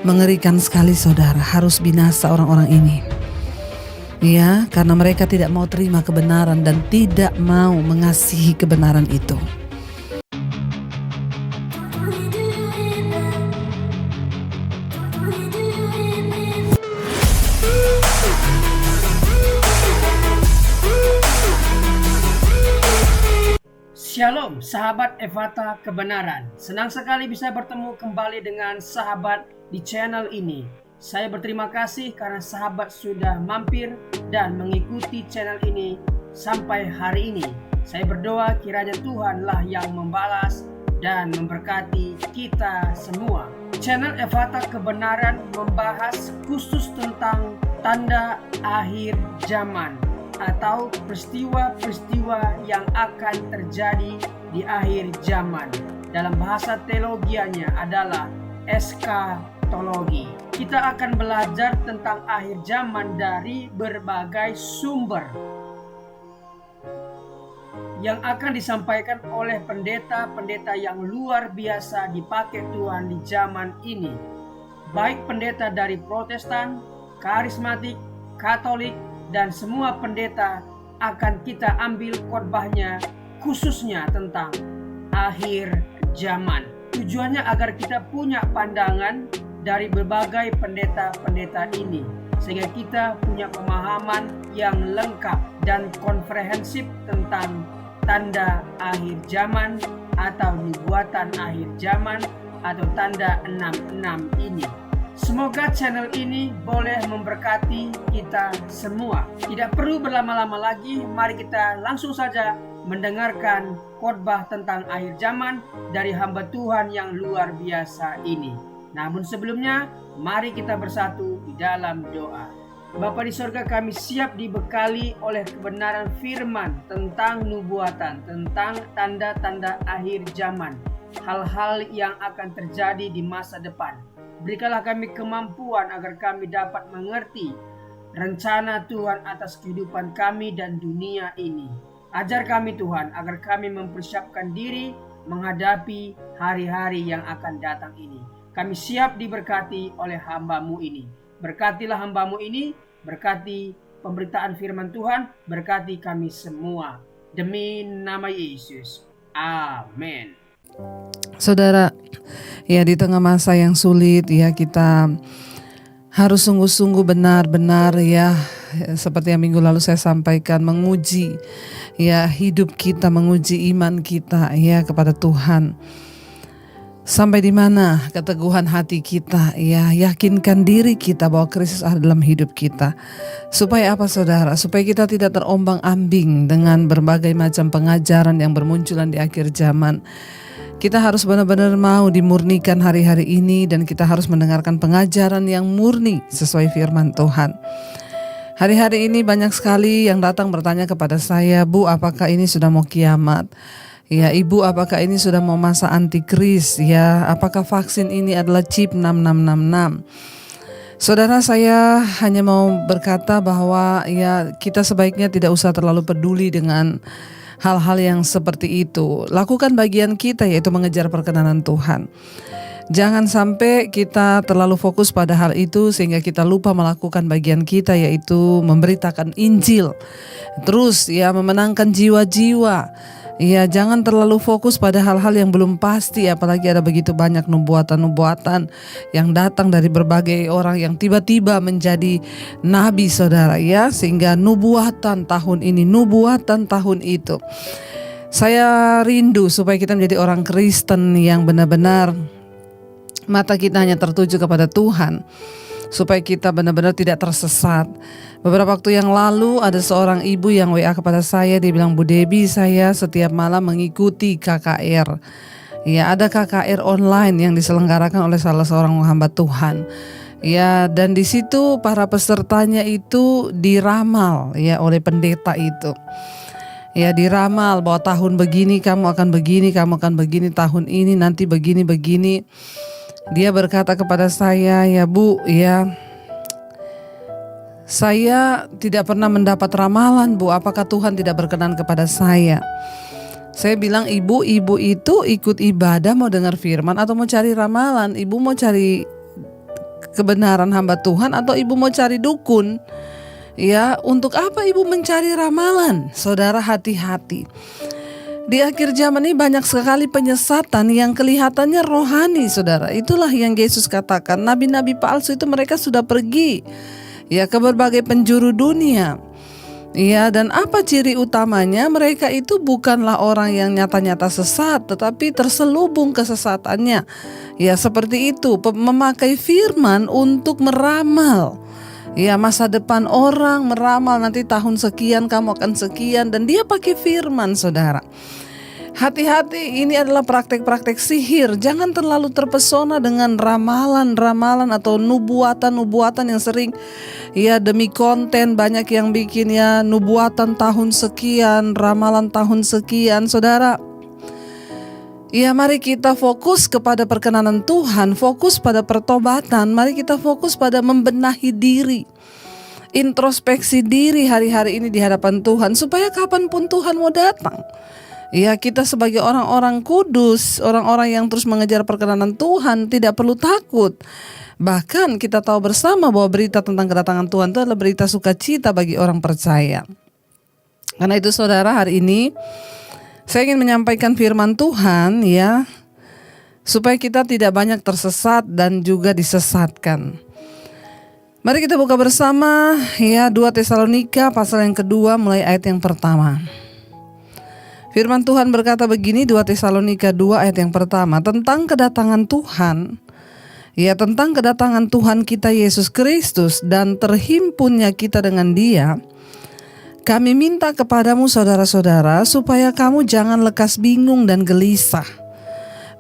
Mengerikan sekali saudara, harus binasa orang-orang ini. Ya, karena mereka tidak mau terima kebenaran dan tidak mau mengasihi kebenaran itu. Shalom sahabat Ephata Kebenaran. Senang sekali bisa bertemu kembali dengan sahabat di channel ini. Saya berterima kasih karena sahabat sudah mampir dan mengikuti channel ini sampai hari ini. Saya berdoa kiranya Tuhanlah yang membalas dan memberkati kita semua. Channel Ephata Kebenaran membahas khusus tentang tanda akhir zaman atau peristiwa-peristiwa yang akan terjadi di akhir zaman. Dalam bahasa teologianya adalah eskatologi. Kita akan belajar tentang akhir zaman dari berbagai sumber yang akan disampaikan oleh pendeta-pendeta yang luar biasa dipakai Tuhan di zaman ini. Baik pendeta dari Protestan, Karismatik, Katolik, dan semua pendeta akan kita ambil khotbahnya khususnya tentang akhir zaman. Tujuannya agar kita punya pandangan dari berbagai pendeta-pendeta ini, sehingga kita punya pemahaman yang lengkap dan komprehensif tentang tanda akhir zaman atau nubuatan akhir zaman atau tanda 66 ini. Semoga channel ini boleh memberkati kita semua. Tidak perlu berlama-lama lagi, mari kita langsung saja mendengarkan khotbah tentang akhir zaman dari hamba Tuhan yang luar biasa ini. Namun sebelumnya, mari kita bersatu di dalam doa. Bapa di sorga, kami siap dibekali oleh kebenaran firman tentang nubuatan, tentang tanda-tanda akhir zaman, hal-hal yang akan terjadi di masa depan. Berikanlah kami kemampuan agar kami dapat mengerti rencana Tuhan atas kehidupan kami dan dunia ini. Ajar kami Tuhan agar kami mempersiapkan diri menghadapi hari-hari yang akan datang ini. Kami siap diberkati oleh hamba-Mu ini. Berkatilah hamba-Mu ini, berkati pemberitaan firman Tuhan, berkati kami semua. Demi nama Yesus. Amin. Saudara, ya di tengah masa yang sulit ya kita harus sungguh-sungguh benar-benar ya seperti yang minggu lalu saya sampaikan, menguji ya hidup kita, menguji iman kita ya kepada Tuhan. Sampai di mana keteguhan hati kita ya, yakinkan diri kita bahwa Kristus ada dalam hidup kita. Supaya apa saudara? Supaya kita tidak terombang-ambing dengan berbagai macam pengajaran yang bermunculan di akhir zaman. Kita harus benar-benar mau dimurnikan hari-hari ini dan kita harus mendengarkan pengajaran yang murni sesuai firman Tuhan. Hari-hari ini banyak sekali yang datang bertanya kepada saya, Bu, apakah ini sudah mau kiamat? Ya, Ibu, apakah ini sudah mau masa antikris? Ya, apakah vaksin ini adalah chip 6666? Saudara, saya hanya mau berkata bahwa ya kita sebaiknya tidak usah terlalu peduli dengan hal-hal yang seperti itu. Lakukan bagian kita, yaitu mengejar perkenanan Tuhan. Jangan sampai kita terlalu fokus pada hal itu sehingga kita lupa melakukan bagian kita, yaitu memberitakan Injil. Terus ya memenangkan jiwa-jiwa. Ya, jangan terlalu fokus pada hal-hal yang belum pasti, apalagi ada begitu banyak nubuatan-nubuatan yang datang dari berbagai orang yang tiba-tiba menjadi nabi saudara ya, sehingga nubuatan tahun ini, nubuatan tahun itu. Saya rindu supaya kita menjadi orang Kristen yang benar-benar mata kita hanya tertuju kepada Tuhan, supaya kita benar-benar tidak tersesat. Beberapa waktu yang lalu ada seorang ibu yang WA kepada saya, dia bilang, Bu Debbie, saya setiap malam mengikuti KKR. Ya, ada KKR online yang diselenggarakan oleh salah seorang hamba Tuhan. Ya, dan di situ para pesertanya itu diramal ya oleh pendeta itu. Ya, diramal bahwa tahun begini kamu akan begini, kamu akan begini, tahun ini nanti begini-begini. Dia berkata kepada saya, ya Bu, ya saya tidak pernah mendapat ramalan, Bu. Apakah Tuhan tidak berkenan kepada saya? Saya bilang, ibu itu ikut ibadah mau dengar firman atau mau cari ramalan? Ibu mau cari kebenaran hamba Tuhan atau ibu mau cari dukun? Ya, untuk apa ibu mencari ramalan? Saudara, hati-hati. Di akhir zaman ini banyak sekali penyesatan yang kelihatannya rohani, saudara. Itulah yang Yesus katakan, nabi-nabi palsu itu mereka sudah pergi ya ke berbagai penjuru dunia. Ya, dan apa ciri utamanya? Mereka itu bukanlah orang yang nyata-nyata sesat, tetapi terselubung kesesatannya. Ya, seperti itu, memakai firman untuk meramal. Ya, masa depan orang, meramal nanti tahun sekian kamu akan sekian, dan dia pakai firman, saudara. Hati-hati, ini adalah praktek-praktek sihir. Jangan terlalu terpesona dengan ramalan-ramalan atau nubuatan-nubuatan yang sering ya demi konten banyak yang bikin ya nubuatan tahun sekian, ramalan tahun sekian. Saudara, ya mari kita fokus kepada perkenanan Tuhan, fokus pada pertobatan, mari kita fokus pada membenahi diri, introspeksi diri hari-hari ini di hadapan Tuhan, supaya kapanpun Tuhan mau datang, ya kita sebagai orang-orang kudus, orang-orang yang terus mengejar perkenanan Tuhan tidak perlu takut. Bahkan kita tahu bersama bahwa berita tentang kedatangan Tuhan itu adalah berita sukacita bagi orang percaya. Karena itu saudara, hari ini saya ingin menyampaikan firman Tuhan ya, supaya kita tidak banyak tersesat dan juga disesatkan. Mari kita buka bersama ya 2 Tesalonika pasal yang kedua mulai ayat yang pertama. Firman Tuhan berkata begini, 2 Tesalonika 2 ayat yang pertama, tentang kedatangan Tuhan, ya tentang kedatangan Tuhan kita Yesus Kristus dan terhimpunnya kita dengan Dia. Kami minta kepadamu saudara-saudara supaya kamu jangan lekas bingung dan gelisah,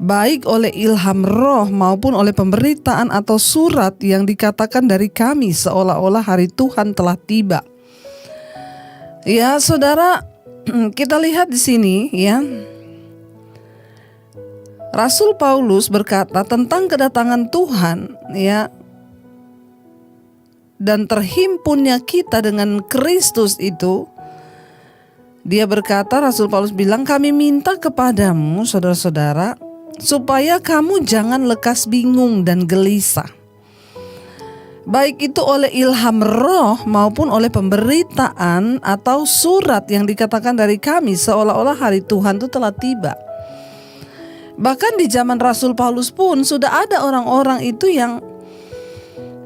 baik oleh ilham roh maupun oleh pemberitaan atau surat yang dikatakan dari kami seolah-olah hari Tuhan telah tiba. Ya saudara, kita lihat di sini ya, Rasul Paulus berkata tentang kedatangan Tuhan ya, dan terhimpunnya kita dengan Kristus itu. Dia berkata, Rasul Paulus bilang, kami minta kepadamu saudara-saudara supaya kamu jangan lekas bingung dan gelisah, baik itu oleh ilham roh maupun oleh pemberitaan atau surat yang dikatakan dari kami seolah-olah hari Tuhan itu telah tiba. Bahkan di zaman Rasul Paulus pun sudah ada orang-orang itu yang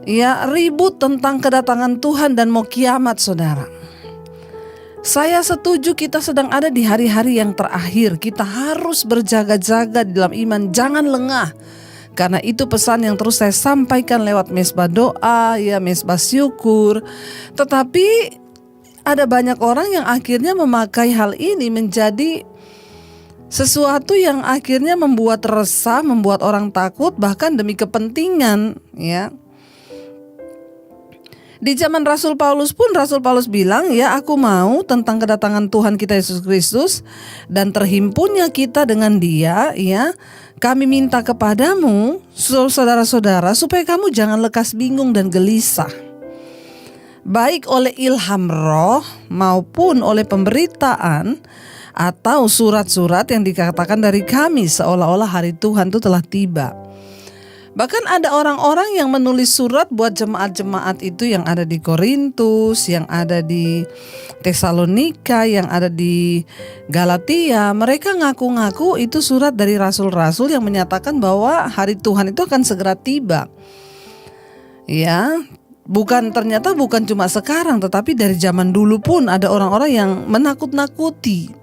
ya ribut tentang kedatangan Tuhan dan mau kiamat, saudara. Saya setuju kita sedang ada di hari-hari yang terakhir. Kita harus berjaga-jaga di dalam iman, jangan lengah. Karena itu pesan yang terus saya sampaikan lewat mesbah doa, ya mesbah syukur. Tetapi ada banyak orang yang akhirnya memakai hal ini menjadi sesuatu yang akhirnya membuat resah, membuat orang takut, bahkan demi kepentingan, ya. Di zaman Rasul Paulus pun Rasul Paulus bilang, ya aku mau tentang kedatangan Tuhan kita Yesus Kristus dan terhimpunnya kita dengan Dia, ya. Kami minta kepadamu saudara-saudara supaya kamu jangan lekas bingung dan gelisah, baik oleh ilham roh maupun oleh pemberitaan atau surat-surat yang dikatakan dari kami seolah-olah hari Tuhan itu telah tiba. Bahkan ada orang-orang yang menulis surat buat jemaat-jemaat itu yang ada di Korintus, yang ada di Tesalonika, yang ada di Galatia. Mereka ngaku-ngaku itu surat dari rasul-rasul yang menyatakan bahwa hari Tuhan itu akan segera tiba. Ya, ternyata bukan cuma sekarang, tetapi dari zaman dulu pun ada orang-orang yang menakut-nakuti.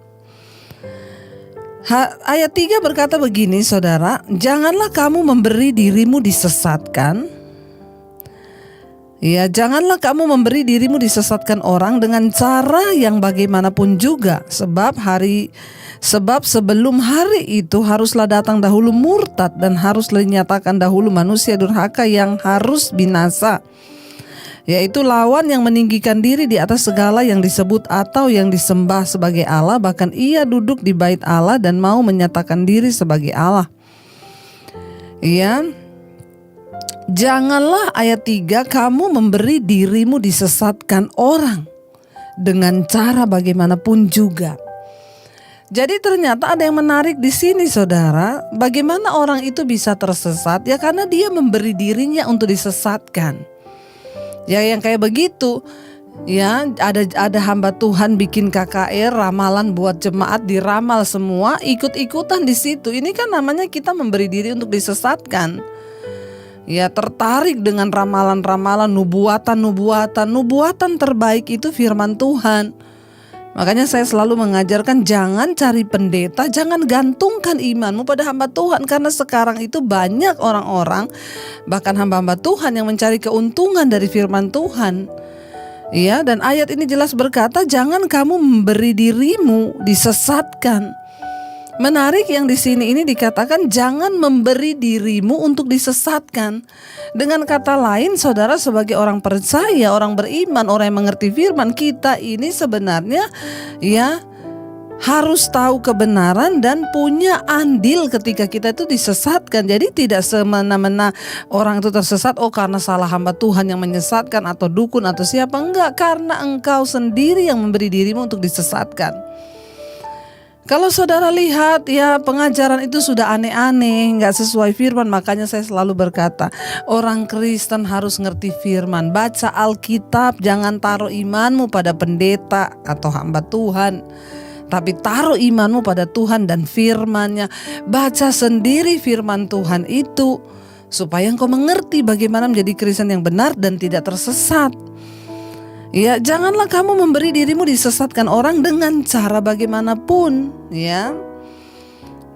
Ayat 3 berkata begini saudara, janganlah kamu memberi dirimu disesatkan. Ya, janganlah kamu memberi dirimu disesatkan orang dengan cara yang bagaimanapun juga, sebab sebelum hari itu haruslah datang dahulu murtad dan haruslah dinyatakan dahulu manusia durhaka yang harus binasa, yaitu lawan yang meninggikan diri di atas segala yang disebut atau yang disembah sebagai Allah, bahkan ia duduk di bait Allah dan mau menyatakan diri sebagai Allah. Ya, janganlah ayat 3 kamu memberi dirimu disesatkan orang dengan cara bagaimanapun juga. Jadi ternyata ada yang menarik di sini saudara. Bagaimana orang itu bisa tersesat? Ya karena dia memberi dirinya untuk disesatkan. Ya yang kayak begitu. Ya ada hamba Tuhan bikin KKR, ramalan buat jemaat, diramal semua, ikut-ikutan di situ. Ini kan namanya kita memberi diri untuk disesatkan. Ya tertarik dengan ramalan-ramalan, nubuatan terbaik itu firman Tuhan. Makanya saya selalu mengajarkan jangan cari pendeta, jangan gantungkan imanmu pada hamba Tuhan. Karena sekarang itu banyak orang-orang, bahkan hamba-hamba Tuhan yang mencari keuntungan dari firman Tuhan. Ya, dan ayat ini jelas berkata jangan kamu memberi dirimu disesatkan. Menarik yang di sini ini dikatakan jangan memberi dirimu untuk disesatkan. Dengan kata lain, saudara sebagai orang percaya, orang beriman, orang yang mengerti firman, kita ini sebenarnya ya harus tahu kebenaran dan punya andil ketika kita itu disesatkan. Jadi tidak semena-mena orang itu tersesat karena salah hamba Tuhan yang menyesatkan atau dukun atau siapa, enggak, karena engkau sendiri yang memberi dirimu untuk disesatkan. Kalau saudara lihat ya pengajaran itu sudah aneh-aneh, gak sesuai firman. Makanya saya selalu berkata orang Kristen harus ngerti firman. Baca Alkitab, jangan taruh imanmu pada pendeta atau hamba Tuhan, tapi taruh imanmu pada Tuhan dan firman-Nya. Baca sendiri firman Tuhan itu supaya engkau mengerti bagaimana menjadi Kristen yang benar dan tidak tersesat. Ya, janganlah kamu memberi dirimu disesatkan orang dengan cara bagaimanapun, ya.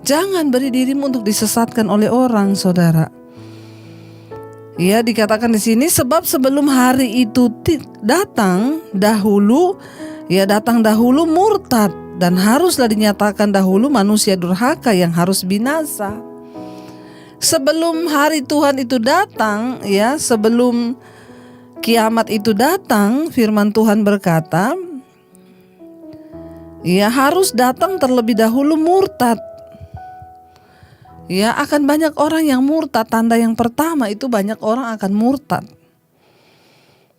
Jangan beri dirimu untuk disesatkan oleh orang, saudara. Ya, dikatakan di sini sebab sebelum hari itu datang dahulu murtad dan haruslah dinyatakan dahulu manusia durhaka yang harus binasa. Sebelum hari Tuhan itu datang, ya, sebelum kiamat itu datang, firman Tuhan berkata, ya harus datang terlebih dahulu murtad. Ya akan banyak orang yang murtad. Tanda yang pertama itu banyak orang akan murtad.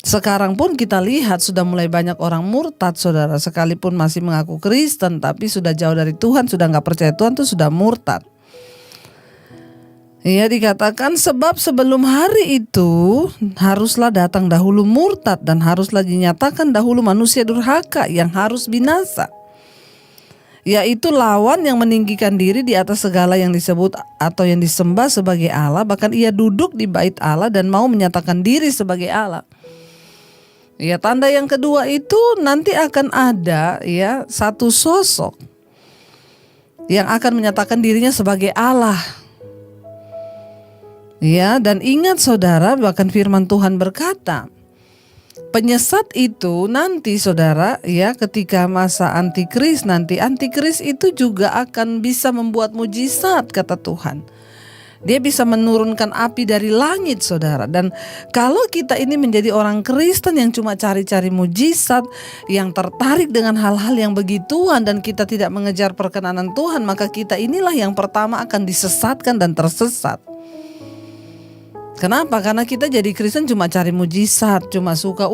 Sekarang pun kita lihat sudah mulai banyak orang murtad, saudara. Sekalipun masih mengaku Kristen, tapi sudah jauh dari Tuhan, sudah gak percaya Tuhan, itu sudah murtad. Ya dikatakan sebab sebelum hari itu haruslah datang dahulu murtad dan haruslah dinyatakan dahulu manusia durhaka yang harus binasa. Yaitu lawan yang meninggikan diri di atas segala yang disebut atau yang disembah sebagai Allah. Bahkan ia duduk di bait Allah dan mau menyatakan diri sebagai Allah. Ya tanda yang kedua itu nanti akan ada ya satu sosok yang akan menyatakan dirinya sebagai Allah. Ya, dan ingat saudara, bahkan firman Tuhan berkata, penyesat itu nanti saudara, ya ketika masa antikris nanti, antikris itu juga akan bisa membuat mujizat kata Tuhan. Dia bisa menurunkan api dari langit saudara. Dan kalau kita ini menjadi orang Kristen yang cuma cari-cari mujizat, yang tertarik dengan hal-hal yang begituan dan kita tidak mengejar perkenanan Tuhan, maka kita inilah yang pertama akan disesatkan dan tersesat. Kenapa? Karena kita jadi Kristen cuma cari mujizat, cuma suka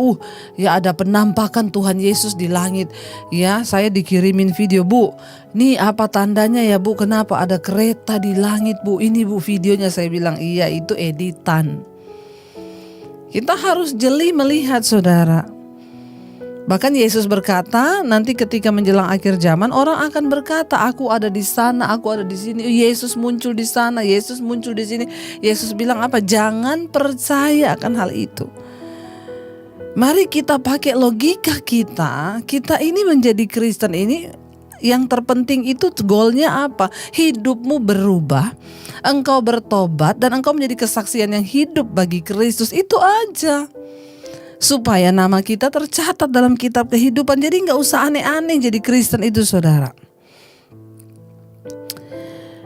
ya ada penampakan Tuhan Yesus di langit. Ya, saya dikirimin video, Bu. Nih apa tandanya ya, Bu? Kenapa ada kereta di langit, Bu? Ini Bu videonya. Saya bilang, iya itu editan. Kita harus jeli melihat saudara. Bahkan Yesus berkata, nanti ketika menjelang akhir zaman orang akan berkata, aku ada di sana, aku ada di sini. Yesus muncul di sana, Yesus muncul di sini. Yesus bilang apa? Jangan percaya akan hal itu. Mari kita pakai logika kita. Kita ini menjadi Kristen ini yang terpenting itu goalnya apa? Hidupmu berubah, engkau bertobat dan engkau menjadi kesaksian yang hidup bagi Kristus. Itu aja. Supaya nama kita tercatat dalam kitab kehidupan. Jadi gak usah aneh-aneh jadi Kristen itu saudara.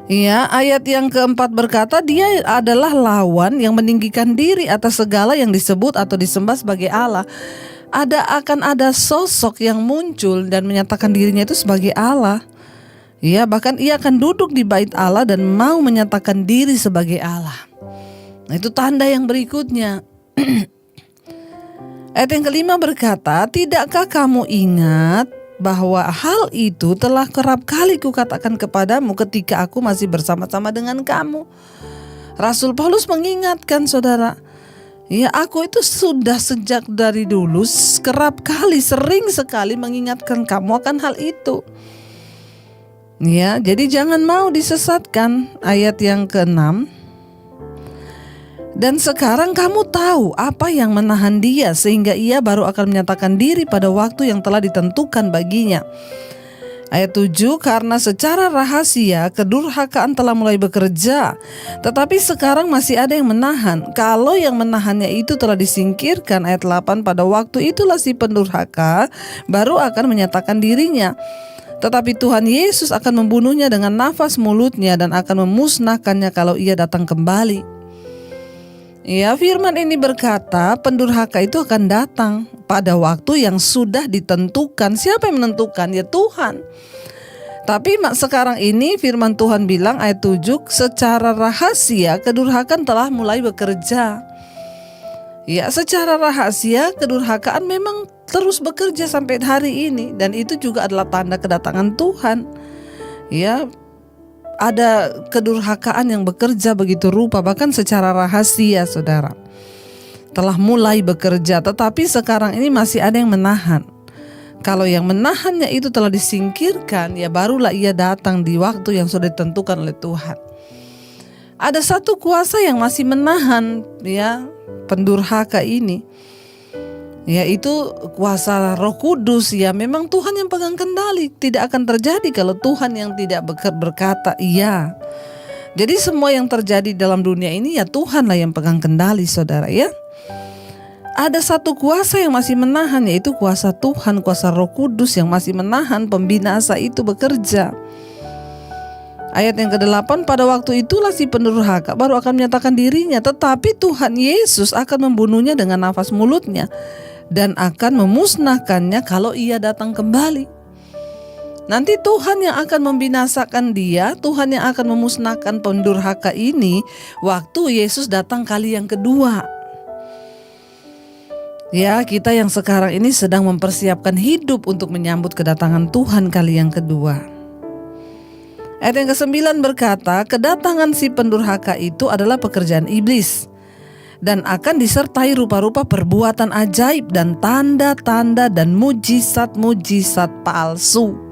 Ya, ayat yang keempat berkata dia adalah lawan yang meninggikan diri atas segala yang disebut atau disembah sebagai Allah. Akan ada sosok yang muncul dan menyatakan dirinya itu sebagai Allah. Ya, bahkan ia akan duduk di bait Allah dan mau menyatakan diri sebagai Allah. Nah, itu tanda yang berikutnya. Ayat yang kelima berkata, tidakkah kamu ingat bahwa hal itu telah kerap kali kukatakan kepadamu ketika aku masih bersama-sama dengan kamu. Rasul Paulus mengingatkan saudara, ya aku itu sudah sejak dari dulu kerap kali, sering sekali mengingatkan kamu akan hal itu. Ya, jadi jangan mau disesatkan. Ayat yang ke-6. Dan sekarang kamu tahu apa yang menahan dia sehingga ia baru akan menyatakan diri pada waktu yang telah ditentukan baginya. Ayat 7, karena secara rahasia kedurhakaan telah mulai bekerja, tetapi sekarang masih ada yang menahan. Kalau yang menahannya itu telah disingkirkan, ayat 8, pada waktu itulah si pendurhaka baru akan menyatakan dirinya. Tetapi Tuhan Yesus akan membunuhnya dengan nafas mulutnya dan akan memusnahkannya kalau ia datang kembali. Ya, firman ini berkata pendurhaka itu akan datang pada waktu yang sudah ditentukan. Siapa yang menentukan? Ya Tuhan. Tapi sekarang ini firman Tuhan bilang ayat 7, secara rahasia kedurhakaan telah mulai bekerja. Ya, secara rahasia kedurhakaan memang terus bekerja sampai hari ini, dan itu juga adalah tanda kedatangan Tuhan. Ya, ada kedurhakaan yang bekerja begitu rupa, bahkan secara rahasia saudara. Telah mulai bekerja, tetapi sekarang ini masih ada yang menahan. Kalau yang menahannya itu telah disingkirkan, ya barulah ia datang di waktu yang sudah ditentukan oleh Tuhan. Ada satu kuasa yang masih menahan ya pendurhaka ini, yaitu kuasa Roh Kudus. Ya memang Tuhan yang pegang kendali. Tidak akan terjadi kalau Tuhan yang tidak berkata iya. Jadi semua yang terjadi dalam dunia ini ya Tuhanlah yang pegang kendali saudara ya. Ada satu kuasa yang masih menahan, yaitu kuasa Tuhan, kuasa Roh Kudus yang masih menahan pembinasa itu bekerja. Ayat yang ke-8, pada waktu itulah si pendurhaka baru akan menyatakan dirinya, tetapi Tuhan Yesus akan membunuhnya dengan nafas mulutnya dan akan memusnahkannya kalau ia datang kembali. Nanti Tuhan yang akan membinasakan dia, Tuhan yang akan memusnahkan pendurhaka ini waktu Yesus datang kali yang kedua. Ya, kita yang sekarang ini sedang mempersiapkan hidup untuk menyambut kedatangan Tuhan kali yang kedua. Ayat yang ke-9 berkata, kedatangan si pendurhaka itu adalah pekerjaan iblis dan akan disertai rupa-rupa perbuatan ajaib dan tanda-tanda dan mujizat-mujizat palsu.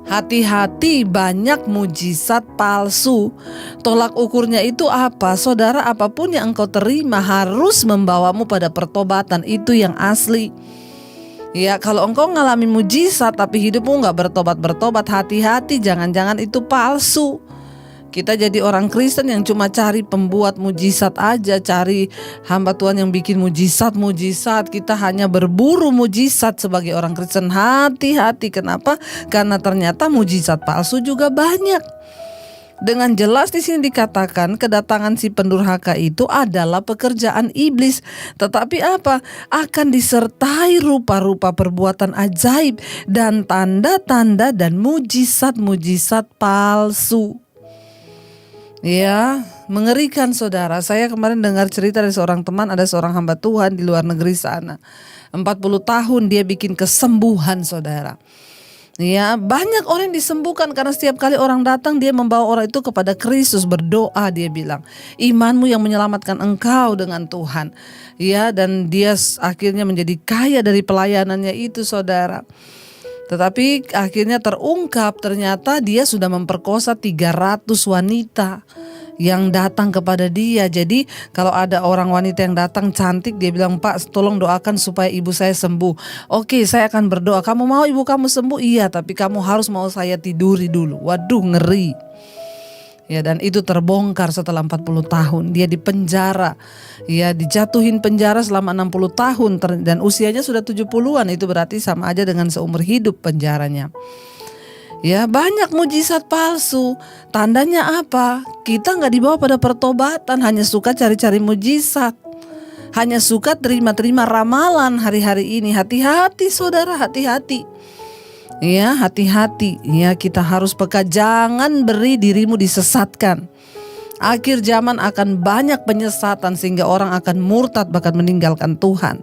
Hati-hati, banyak mujizat palsu. Tolak ukurnya itu apa? Saudara, apapun yang engkau terima harus membawamu pada pertobatan, itu yang asli. Ya, kalau engkau ngalami mujizat tapi hidupmu gak bertobat-bertobat, hati-hati, jangan-jangan itu palsu. Kita jadi orang Kristen yang cuma cari pembuat mujizat aja, cari hamba Tuhan yang bikin mujizat-mujizat. Kita hanya berburu mujizat sebagai orang Kristen. Hati-hati, kenapa? Karena ternyata mujizat palsu juga banyak. Dengan jelas di sini dikatakan kedatangan si pendurhaka itu adalah pekerjaan iblis. Tetapi apa? Akan disertai rupa-rupa perbuatan ajaib dan tanda-tanda dan mujizat-mujizat palsu. Ya, mengerikan saudara. Saya kemarin dengar cerita dari seorang teman, ada seorang hamba Tuhan di luar negeri sana. 40 tahun dia bikin kesembuhan saudara. Ya, banyak orang yang disembuhkan karena setiap kali orang datang dia membawa orang itu kepada Kristus, berdoa, dia bilang, imanmu yang menyelamatkan engkau dengan Tuhan. Ya, dan dia akhirnya menjadi kaya dari pelayanannya itu saudara. Tetapi akhirnya terungkap ternyata dia sudah memperkosa 300 wanita yang datang kepada dia. Jadi kalau ada orang wanita yang datang cantik, dia bilang, Pak tolong doakan supaya ibu saya sembuh. Oke, saya akan berdoa. Kamu mau ibu kamu sembuh? Iya, tapi kamu harus mau saya tiduri dulu. Waduh, ngeri. Ya, dan itu terbongkar setelah 40 tahun. Dia dipenjara. Ya, dijatuhin penjara selama 60 tahun dan usianya sudah 70-an. Itu berarti sama aja dengan seumur hidup penjaranya. Ya, banyak mujizat palsu. Tandanya apa? Kita gak dibawa pada pertobatan, hanya suka cari-cari mujizat. Hanya suka terima-terima ramalan hari-hari ini. Hati-hati saudara, hati-hati. Ya, hati-hati. Ya, kita harus peka, jangan beri dirimu disesatkan. Akhir zaman akan banyak penyesatan sehingga orang akan murtad bahkan meninggalkan Tuhan.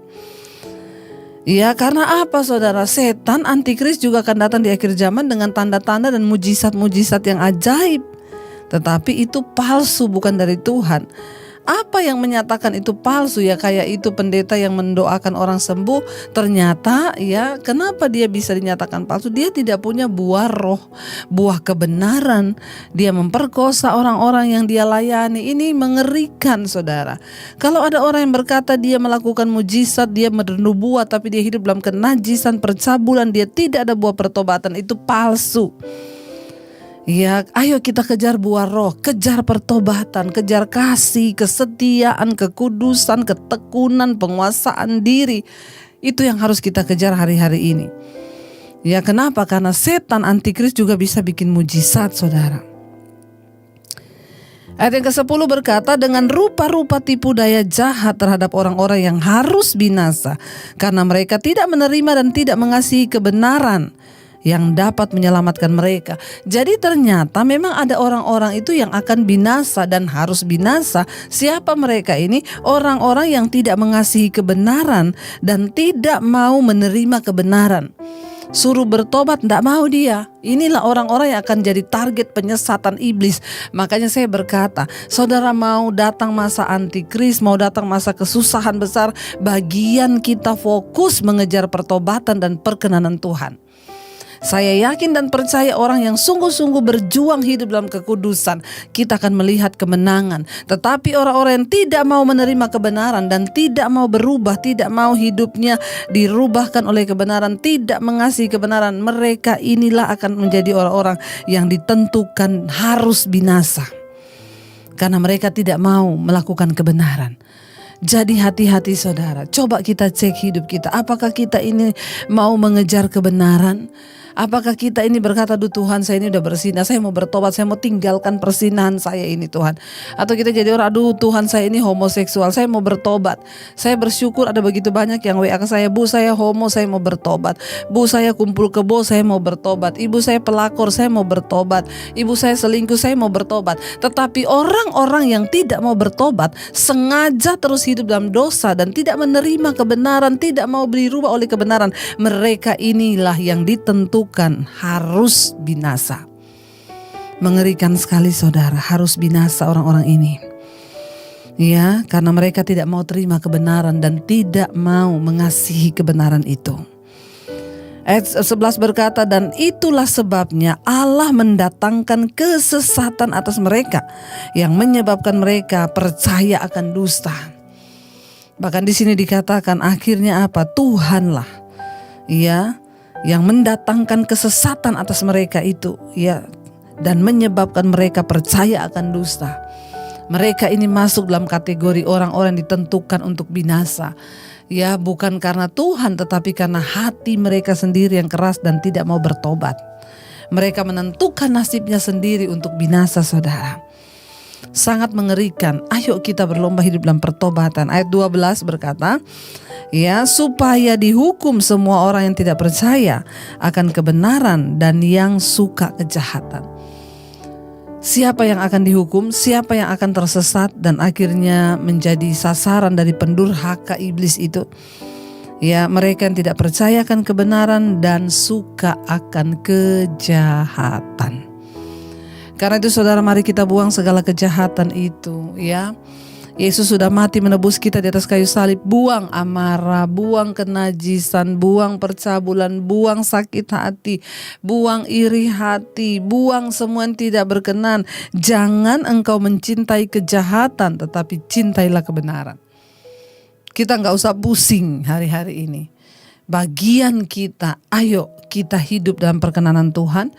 Ya, karena apa saudara? Setan antikris juga akan datang di akhir zaman dengan tanda-tanda dan mujizat-mujizat yang ajaib. Tetapi itu palsu, bukan dari Tuhan. Apa yang menyatakan itu palsu? Ya kayak itu pendeta yang mendoakan orang sembuh, ternyata ya kenapa dia bisa dinyatakan palsu? Dia tidak punya buah roh, buah kebenaran. Dia memperkosa orang-orang yang dia layani. Ini mengerikan saudara. Kalau ada orang yang berkata dia melakukan mujizat, dia bernubuat, tapi dia hidup dalam kenajisan, percabulan, dia tidak ada buah pertobatan, itu palsu. Ya, ayo kita kejar buah roh, kejar pertobatan, kejar kasih, kesetiaan, kekudusan, ketekunan, penguasaan diri. Itu yang harus kita kejar hari-hari ini. Ya, kenapa? Karena setan antikris juga bisa bikin mujizat, saudara. Ayat yang ke-10 berkata, dengan rupa-rupa tipu daya jahat terhadap orang-orang yang harus binasa, karena mereka tidak menerima dan tidak mengasihi kebenaran yang dapat menyelamatkan mereka. Jadi ternyata memang ada orang-orang itu yang akan binasa dan harus binasa. Siapa mereka ini? Orang-orang yang tidak mengasihi kebenaran dan tidak mau menerima kebenaran. Suruh bertobat, tidak mau dia. Inilah orang-orang yang akan jadi target penyesatan iblis. Makanya saya berkata, saudara mau datang masa antikris, mau datang masa kesusahan besar, bagian kita fokus mengejar pertobatan dan perkenanan Tuhan. Saya yakin dan percaya orang yang sungguh-sungguh berjuang hidup dalam kekudusan, kita akan melihat kemenangan. Tetapi orang-orang yang tidak mau menerima kebenaran dan tidak mau berubah, tidak mau hidupnya dirubahkan oleh kebenaran, tidak mengasihi kebenaran, mereka inilah akan menjadi orang-orang yang ditentukan harus binasa. Karena mereka tidak mau melakukan kebenaran. Jadi hati-hati saudara, coba kita cek hidup kita. Apakah kita ini mau mengejar kebenaran? Apakah kita ini berkata, duh Tuhan saya ini udah bersinah, saya mau bertobat, saya mau tinggalkan persinahan saya ini Tuhan. Atau kita jadi orang, aduh Tuhan saya ini homoseksual, saya mau bertobat. Saya bersyukur ada begitu banyak yang WA ke saya, bu saya homo, saya mau bertobat. Bu saya kumpul kebo, saya mau bertobat. Ibu saya pelakor, saya mau bertobat. Ibu saya selingkuh, saya mau bertobat. Tetapi orang-orang yang tidak mau bertobat, sengaja terus hidup dalam dosa dan tidak menerima kebenaran, tidak mau dirubah oleh kebenaran, mereka inilah yang ditentukan harus binasa. Mengerikan sekali saudara, harus binasa orang-orang ini. Ya, karena mereka tidak mau terima kebenaran dan tidak mau mengasihi kebenaran itu. Ayat 11 berkata, dan itulah sebabnya Allah mendatangkan kesesatan atas mereka yang menyebabkan mereka percaya akan dusta. Bahkan di sini dikatakan akhirnya apa? Tuhanlah ya yang mendatangkan kesesatan atas mereka itu ya, dan menyebabkan mereka percaya akan dusta. Mereka ini masuk dalam kategori orang-orang yang ditentukan untuk binasa. Ya, bukan karena Tuhan tetapi karena hati mereka sendiri yang keras dan tidak mau bertobat. Mereka menentukan nasibnya sendiri untuk binasa saudara. Sangat mengerikan. Ayo kita berlomba hidup dalam pertobatan. Ayat 12 berkata, ya, supaya dihukum semua orang yang tidak percaya akan kebenaran dan yang suka kejahatan. Siapa yang akan dihukum? Siapa yang akan tersesat dan akhirnya menjadi sasaran dari pendurhaka iblis itu? Ya, mereka yang tidak percaya akan kebenaran dan suka akan kejahatan. Karena itu saudara, mari kita buang segala kejahatan itu ya. Yesus sudah mati menebus kita di atas kayu salib. Buang amarah, buang kenajisan, buang percabulan, buang sakit hati, buang iri hati, buang semua yang tidak berkenan. Jangan engkau mencintai kejahatan, tetapi cintailah kebenaran. Kita gak usah pusing hari-hari ini. Bagian kita, ayo kita hidup dalam perkenanan Tuhan.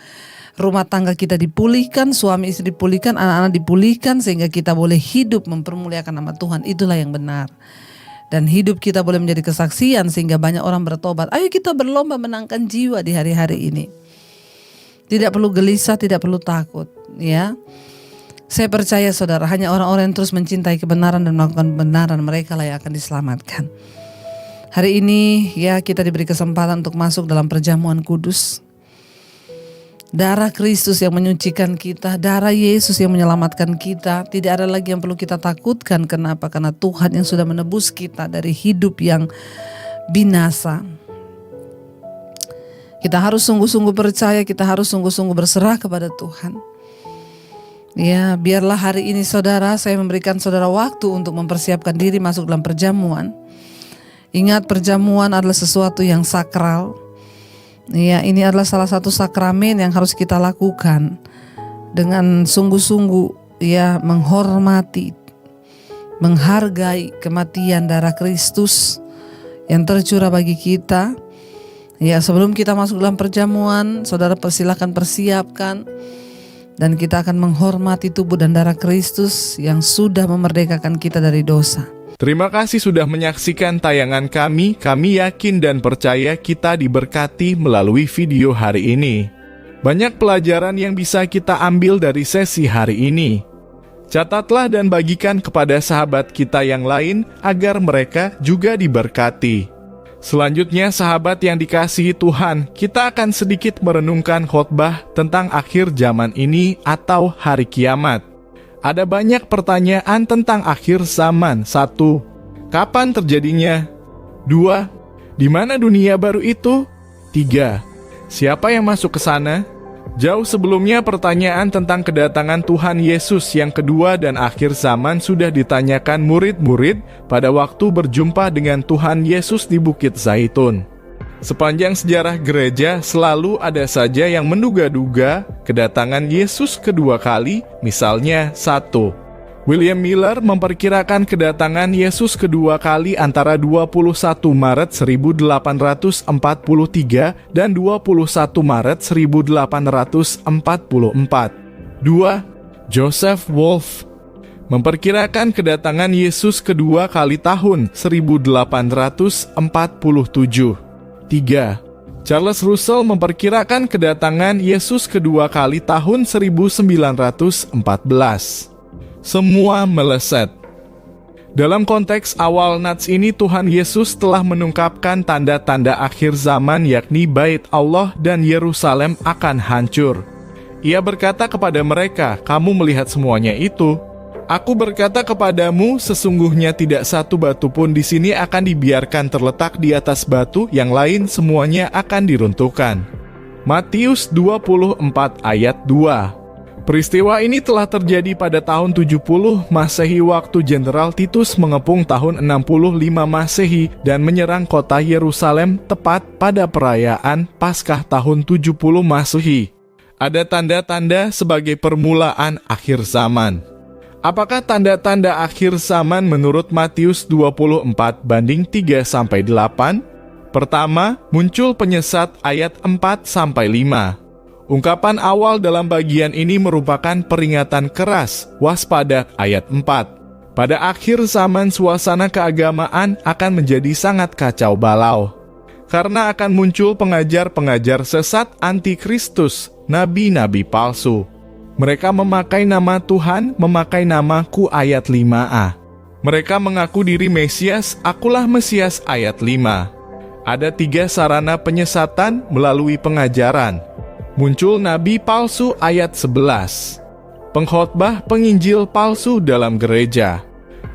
Rumah tangga kita dipulihkan, suami istri dipulihkan, anak-anak dipulihkan, sehingga kita boleh hidup mempermuliakan nama Tuhan. Itulah yang benar. Dan hidup kita boleh menjadi kesaksian sehingga banyak orang bertobat. Ayo kita berlomba menangkan jiwa di hari-hari ini. Tidak perlu gelisah, tidak perlu takut ya. Saya percaya saudara, hanya orang-orang yang terus mencintai kebenaran dan melakukan kebenaran, mereka lah yang akan diselamatkan. Hari ini ya kita diberi kesempatan untuk masuk dalam perjamuan kudus. Darah Kristus yang menyucikan kita, darah Yesus yang menyelamatkan kita. Tidak ada lagi yang perlu kita takutkan. Kenapa? Karena Tuhan yang sudah menebus kita dari hidup yang binasa. Kita harus sungguh-sungguh percaya, kita harus sungguh-sungguh berserah kepada Tuhan. Ya, biarlah hari ini saudara, saya memberikan saudara waktu untuk mempersiapkan diri masuk dalam perjamuan. Ingat, perjamuan adalah sesuatu yang sakral. Ya, ini adalah salah satu sakramen yang harus kita lakukan dengan sungguh-sungguh, ya, menghormati, menghargai kematian darah Kristus yang tercurah bagi kita. Ya, sebelum kita masuk dalam perjamuan, saudara persilakan persiapkan, dan kita akan menghormati tubuh dan darah Kristus yang sudah memerdekakan kita dari dosa. Terima kasih sudah menyaksikan tayangan kami. Kami yakin dan percaya kita diberkati melalui video hari ini. Banyak pelajaran yang bisa kita ambil dari sesi hari ini. Catatlah dan bagikan kepada sahabat kita yang lain agar mereka juga diberkati. Selanjutnya, sahabat yang dikasihi Tuhan, kita akan sedikit merenungkan khotbah tentang akhir zaman ini atau hari kiamat. Ada banyak pertanyaan tentang akhir zaman. 1. Kapan terjadinya? 2. Di mana dunia baru itu? 3. Siapa yang masuk ke sana? Jauh sebelumnya pertanyaan tentang kedatangan Tuhan Yesus yang kedua dan akhir zaman sudah ditanyakan murid-murid pada waktu berjumpa dengan Tuhan Yesus di Bukit Zaitun. Sepanjang sejarah gereja selalu ada saja yang menduga-duga kedatangan Yesus kedua kali, misalnya 1. William Miller memperkirakan kedatangan Yesus kedua kali antara 21 Maret 1843 dan 21 Maret 1844. 2. Joseph Wolf memperkirakan kedatangan Yesus kedua kali tahun 1847. 3. Charles Russell memperkirakan kedatangan Yesus kedua kali tahun 1914. Semua meleset. Dalam konteks awal nats ini, Tuhan Yesus telah menungkapkan tanda-tanda akhir zaman, yakni Bait Allah dan Yerusalem akan hancur. Ia berkata kepada mereka, "Kamu melihat semuanya itu? Aku berkata kepadamu, sesungguhnya tidak satu batu pun di sini akan dibiarkan terletak di atas batu, yang lain semuanya akan diruntuhkan." Matius 24 ayat 2. Peristiwa ini telah terjadi pada tahun 70 Masehi waktu Jenderal Titus mengepung tahun 65 Masehi dan menyerang kota Yerusalem tepat pada perayaan Paskah tahun 70 Masehi. Ada tanda-tanda sebagai permulaan akhir zaman. Apakah tanda-tanda akhir zaman menurut Matius 24 banding 3-8? Pertama, muncul penyesat ayat 4-5. Ungkapan awal dalam bagian ini merupakan peringatan keras, waspada ayat 4. Pada akhir zaman suasana keagamaan akan menjadi sangat kacau balau. Karena akan muncul pengajar-pengajar sesat anti-Kristus, nabi-nabi palsu. Mereka memakai nama Tuhan, memakai namaku ayat 5a. Mereka mengaku diri Mesias, akulah Mesias ayat 5. Ada 3 sarana penyesatan melalui pengajaran. Muncul nabi palsu ayat 11. Pengkhotbah penginjil palsu dalam gereja.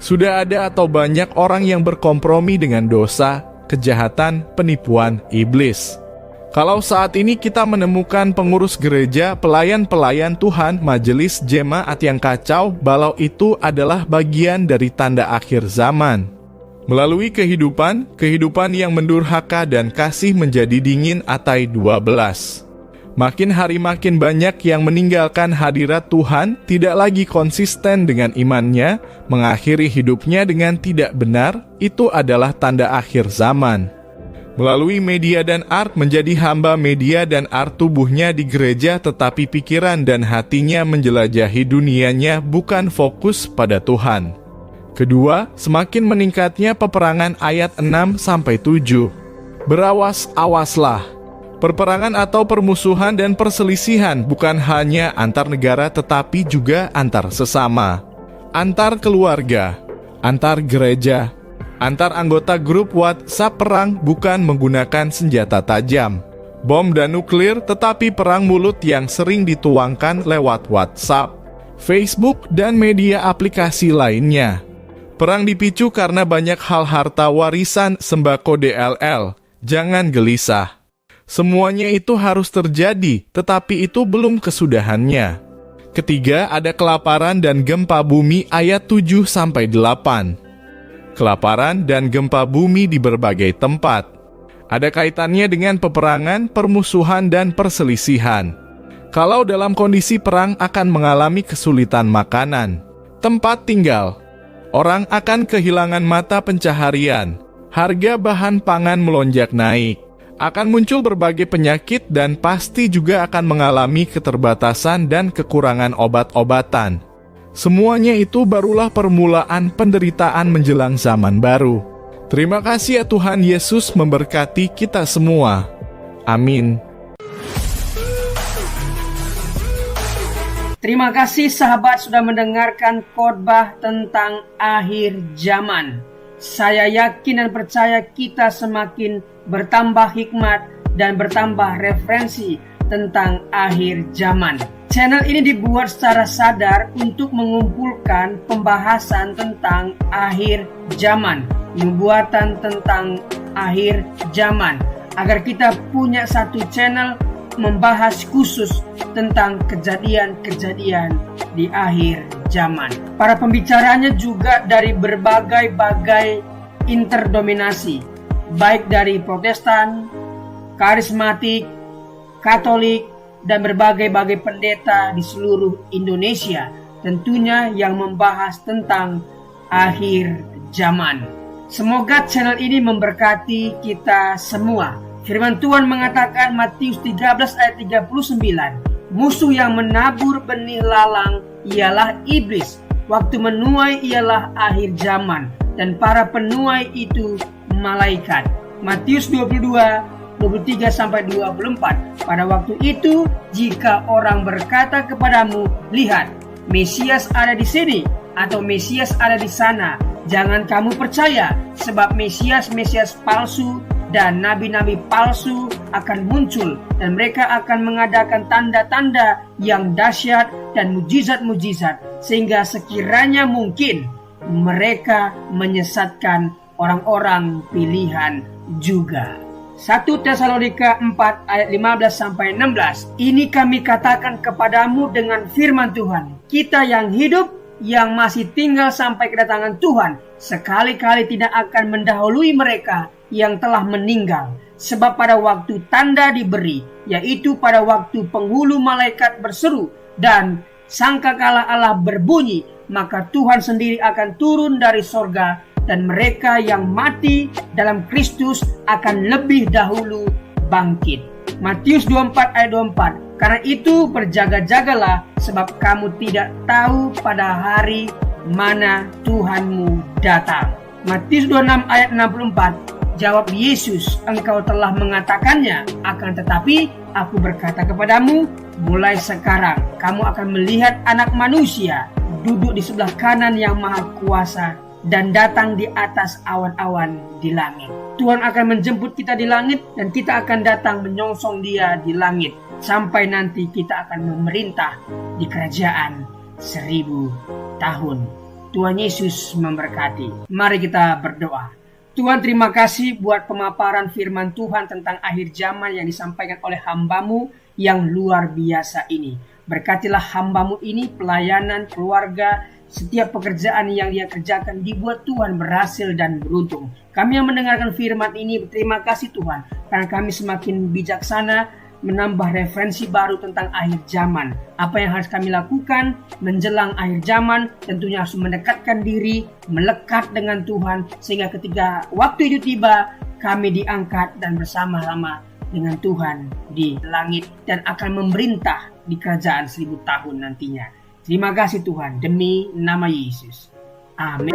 Sudah ada atau banyak orang yang berkompromi dengan dosa, kejahatan, penipuan iblis. Kalau saat ini kita menemukan pengurus gereja, pelayan-pelayan Tuhan, majelis jemaat yang kacau balau, itu adalah bagian dari tanda akhir zaman. Melalui kehidupan yang mendurhaka dan kasih menjadi dingin, Atai 12. Makin hari makin banyak yang meninggalkan hadirat Tuhan, tidak lagi konsisten dengan imannya, mengakhiri hidupnya dengan tidak benar, itu adalah tanda akhir zaman. Melalui media dan art menjadi hamba media dan art tubuhnya di gereja, tetapi pikiran dan hatinya menjelajahi dunianya, bukan fokus pada Tuhan. Kedua, semakin meningkatnya peperangan ayat 6-7. Berawas-awaslah. Perperangan atau permusuhan dan perselisihan bukan hanya antar negara tetapi juga antar sesama, antar keluarga, antar gereja, antar anggota grup WhatsApp. Perang bukan menggunakan senjata tajam, bom dan nuklir, tetapi perang mulut yang sering dituangkan lewat WhatsApp, Facebook, dan media aplikasi lainnya. Perang dipicu karena banyak hal harta warisan sembako DLL. Jangan gelisah. Semuanya itu harus terjadi, tetapi itu belum kesudahannya. Ketiga, ada kelaparan dan gempa bumi ayat 7-8. Kelaparan dan gempa bumi di berbagai tempat. Ada kaitannya dengan peperangan, permusuhan, dan perselisihan. Kalau dalam kondisi perang akan mengalami kesulitan makanan, tempat tinggal, orang akan kehilangan mata pencaharian, harga bahan pangan melonjak naik, akan muncul berbagai penyakit dan pasti juga akan mengalami keterbatasan dan kekurangan obat-obatan. Semuanya itu barulah permulaan penderitaan menjelang zaman baru. Terima kasih ya Tuhan Yesus memberkati kita semua. Amin. Terima kasih sahabat sudah mendengarkan khotbah tentang akhir zaman. Saya yakin dan percaya kita semakin bertambah hikmat dan bertambah referensi tentang akhir zaman. Channel ini dibuat secara sadar untuk mengumpulkan pembahasan tentang akhir zaman, nubuatan tentang akhir zaman, agar kita punya satu channel membahas khusus tentang kejadian-kejadian di akhir zaman. Para pembicaranya juga dari berbagai interdominasi, baik dari Protestan, Karismatik, Katolik, dan berbagai pendeta di seluruh Indonesia, tentunya yang membahas tentang akhir zaman. Semoga channel ini memberkati kita semua. Firman Tuhan mengatakan Matius 13 ayat 39, musuh yang menabur benih lalang ialah iblis. Waktu menuai ialah akhir zaman, dan para penuai itu malaikat. Matius 22:23-24. Pada waktu itu, jika orang berkata kepadamu, lihat, Mesias ada di sini, atau Mesias ada di sana, jangan kamu percaya, sebab Mesias palsu dan nabi-nabi palsu akan muncul, dan mereka akan mengadakan tanda-tanda yang dahsyat dan mujizat-mujizat, sehingga sekiranya mungkin mereka menyesatkan orang-orang pilihan juga. 1 Tesalonika 4 ayat 15-16. Ini kami katakan kepadamu dengan firman Tuhan, kita yang hidup, yang masih tinggal sampai kedatangan Tuhan, sekali-kali tidak akan mendahului mereka yang telah meninggal. Sebab pada waktu tanda diberi, yaitu pada waktu penghulu malaikat berseru dan sangkakala Allah berbunyi, maka Tuhan sendiri akan turun dari sorga, dan mereka yang mati dalam Kristus akan lebih dahulu bangkit. Matius 24 ayat 24. Karena itu berjaga-jagalah, sebab kamu tidak tahu pada hari mana Tuhanmu datang. Matius 26 ayat 64. Jawab Yesus, engkau telah mengatakannya, akan tetapi aku berkata kepadamu, mulai sekarang kamu akan melihat Anak Manusia duduk di sebelah kanan yang Maha Kuasa dan datang di atas awan-awan di langit. Tuhan akan menjemput kita di langit, dan kita akan datang menyongsong Dia di langit, sampai nanti kita akan memerintah di kerajaan 1000 tahun. Tuhan Yesus memberkati. Mari kita berdoa. Tuhan, terima kasih buat pemaparan firman Tuhan tentang akhir zaman yang disampaikan oleh hamba-Mu yang luar biasa ini. Berkatilah hamba-Mu ini, pelayanan, keluarga, setiap pekerjaan yang dia kerjakan dibuat Tuhan berhasil dan beruntung. Kami yang mendengarkan firman ini berterima kasih Tuhan, karena kami semakin bijaksana menambah referensi baru tentang akhir zaman. Apa yang harus kami lakukan menjelang akhir zaman? Tentunya harus mendekatkan diri, melekat dengan Tuhan, sehingga ketika waktu itu tiba, kami diangkat dan bersama-sama dengan Tuhan di langit dan akan memerintah di kerajaan 1000 tahun nantinya. Terima kasih Tuhan, demi nama Yesus. Amin.